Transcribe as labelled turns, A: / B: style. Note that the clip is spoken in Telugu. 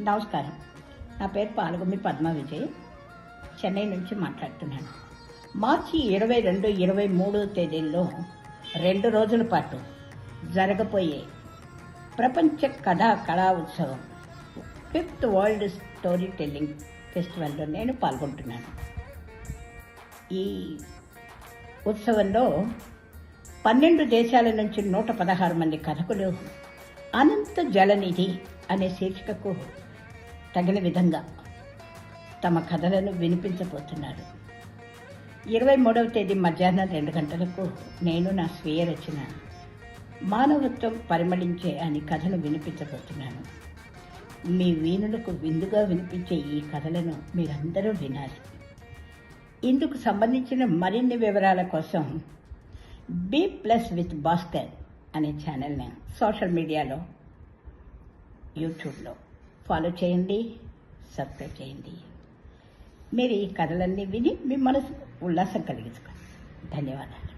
A: నమస్కారం. నా పేరు పాలగుమ్మి పద్మ విజయ్, చెన్నై నుంచి మాట్లాడుతున్నాను. మార్చి 22, 23 తేదీల్లో 2 రోజుల పాటు జరగబోయే ప్రపంచ కళా ఉత్సవం 5th వరల్డ్ స్టోరీ టెల్లింగ్ ఫెస్టివల్లో నేను పాల్గొంటున్నాను. ఈ ఉత్సవంలో 12 దేశాల నుంచి 116 మంది కథకులు అనంత జలనిధి అనే శీర్షికకు తగిన విధంగా తమ కథలను వినిపించబోతున్నారు. 23వ తేదీ మధ్యాహ్నం 2 గంటలకు నేను నా స్వీయ రచన మానవత్వం పరిమళించే అని కథను వినిపించబోతున్నాను. మీ వీణులకు విందుగా వినిపించే ఈ కథలను మీరందరూ వినాలి. ఇందుకు సంబంధించిన మరిన్ని వివరాల కోసం B+ విత్ భాస్కర్ అనే ఛానల్ని సోషల్ మీడియాలో, యూట్యూబ్లో ఫాలో చేయండి, సబ్స్క్రైబ్ చేయండి. మీరు ఈ కథలన్నీ విని మీ మనసు ఉల్లాసం కలిగించుకోండి. ధన్యవాదాలు.